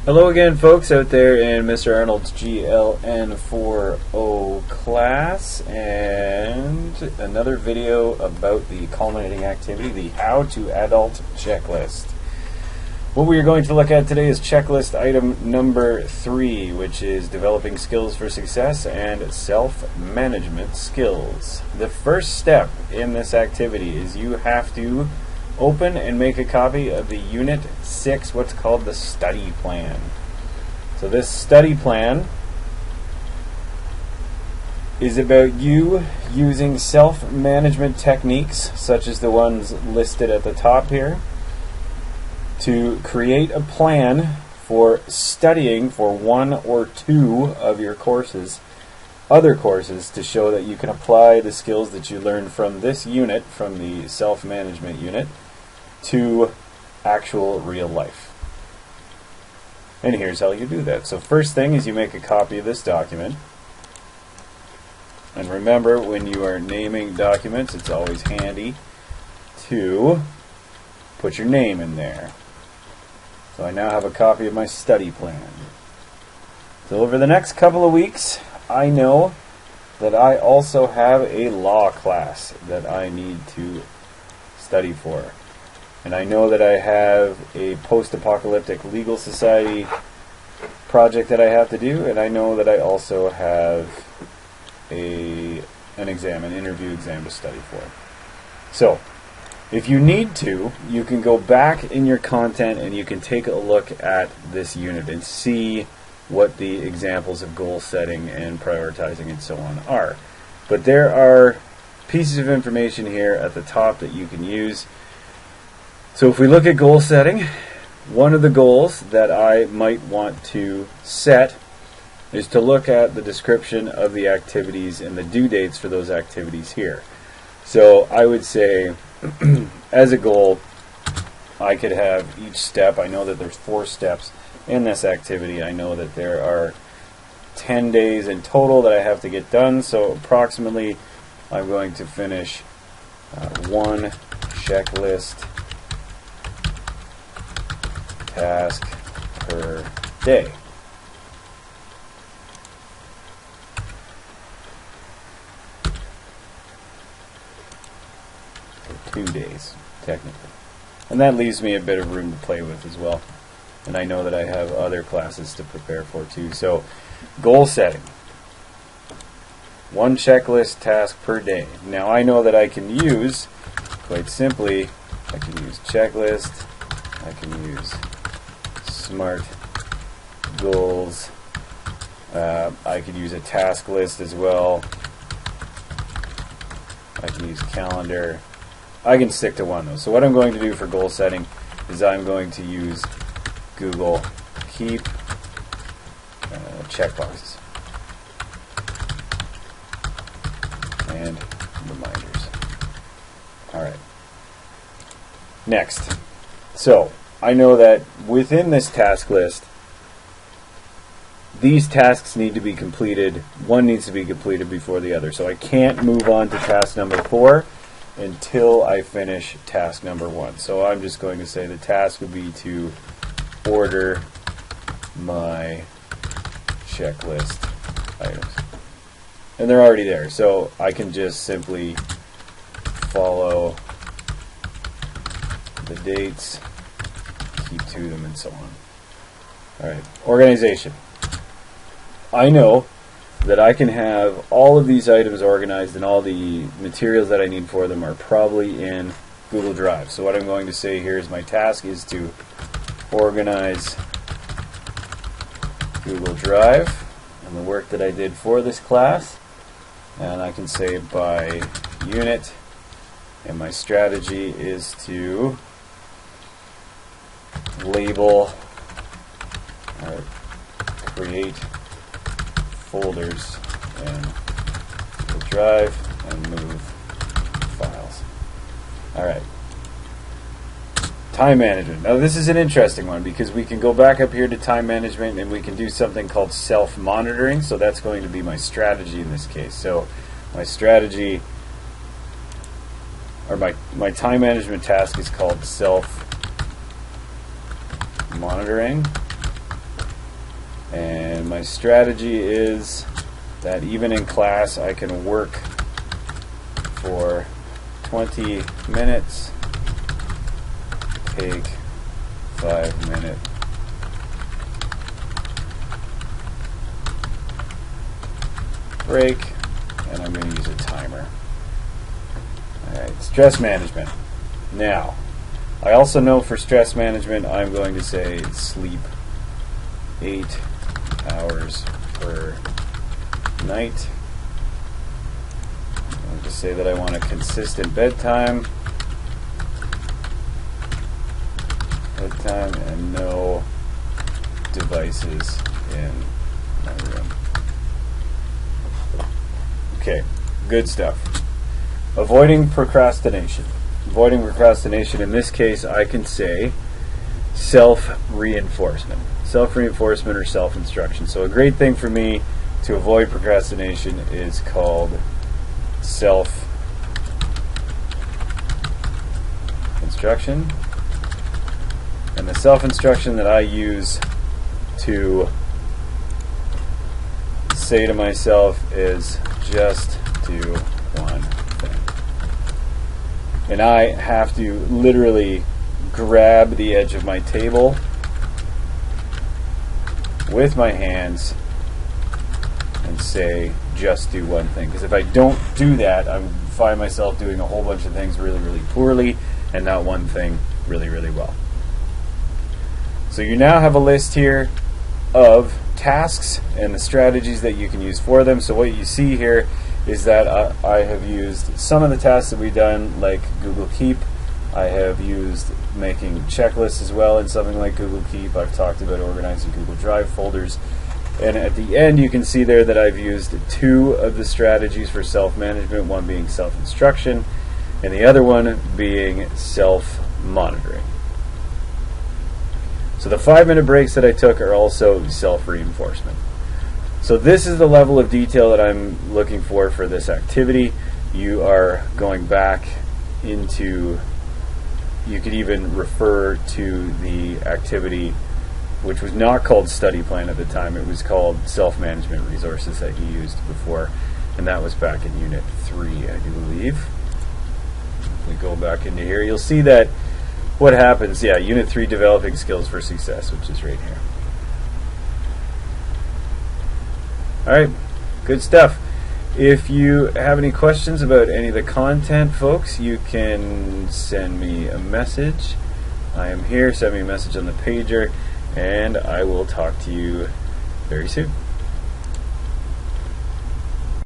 Hello again, folks out there in Mr. Arnold's GLN4O class, and another video about the culminating activity, the How to Adult checklist. What we are going to look at today is checklist item number 3, which is developing skills for success and self-management skills. The first step in this activity is you have to open and make a copy of the Unit 6, what's called the study plan. So this study plan is about you using self-management techniques, such as the ones listed at the top here, to create a plan for studying for one or two of your other courses, to show that you can apply the skills that you learned from this unit, from the self-management unit, to actual real life. And here's how you do that. So first thing is you make a copy of this document. And remember, when you are naming documents, it's always handy to put your name in there. So I now have a copy of my study plan. So over the next couple of weeks, I know that I also have a law class that I need to study for. And I know that I have a post-apocalyptic legal society project that I have to do, and I know that I also have an interview exam to study for. So, if you need to, you can go back in your content and you can take a look at this unit and see what the examples of goal setting and prioritizing and so on are. But there are pieces of information here at the top that you can use. So if we look at goal setting, one of the goals that I might want to set is to look at the description of the activities and the due dates for those activities here. So I would say, as a goal, I could have each step. I know that there's 4 steps in this activity. I know that there are 10 days in total that I have to get done, so approximately I'm going to finish one checklist task per day. For 2 days, technically. And that leaves me a bit of room to play with as well. And I know that I have other classes to prepare for too. So, goal setting. One checklist task per day. Now I know that I can use, quite simply, I can use checklist, I can use SMART goals, I could use a task list as well, I can use calendar. I can stick to one though. So what I'm going to do for goal setting is I'm going to use Google Keep checkboxes and reminders. Alright. Next. So, I know that within this task list, these tasks need to be completed. One needs to be completed before the other. So I can't move on to task number 4 until I finish task number 1. So I'm just going to say the task would be to order my checklist items. And they're already there. So I can just simply follow the dates, keep to them, and so on. Alright, organization. I know that I can have all of these items organized, and all the materials that I need for them are probably in Google Drive. So what I'm going to say here is my task is to organize Google Drive and the work that I did for this class. And I can say by unit, and my strategy is to label or create folders in the drive and move files. Alright. Time management. Now this is an interesting one because we can go back up here to time management and we can do something called self-monitoring. So that's going to be my strategy in this case. So my strategy, or my time management task, is called self-monitoring. And my strategy is that even in class I can work for 20 minutes, take 5-minute break, and I'm going to use a timer. Alright, stress management. Now, I also know for stress management I'm going to say sleep 8 hours per night. I'm going to say that I want a consistent bedtime and no devices in my room. Okay, good stuff. Avoiding procrastination. Avoiding procrastination, in this case, I can say self-reinforcement. Self-reinforcement or self-instruction. So a great thing for me to avoid procrastination is called self-instruction. And the self-instruction that I use to say to myself is just do one thing. And I have to literally grab the edge of my table with my hands and say just do one thing. Because if I don't do that, I find myself doing a whole bunch of things really, really poorly and not one thing really, really well. So you now have a list here of tasks and the strategies that you can use for them. So what you see here is that I have used some of the tasks that we've done, like Google Keep. I have used making checklists as well in something like Google Keep. I've talked about organizing Google Drive folders. And at the end you can see there that I've used 2 of the strategies for self-management, one being self-instruction and the other one being self-monitoring. So the 5-minute breaks that I took are also self-reinforcement. So this is the level of detail that I'm looking for this activity. You are going back into, you could even refer to the activity which was not called study plan at the time. It was called self-management resources that you used before, and that was back in Unit 3, I do believe. If we go back into here, you'll see that what happens, Unit 3, Developing Skills for Success, which is right here. Alright, good stuff. If you have any questions about any of the content, folks, you can send me a message. I am here. Send me a message on the pager, and I will talk to you very soon.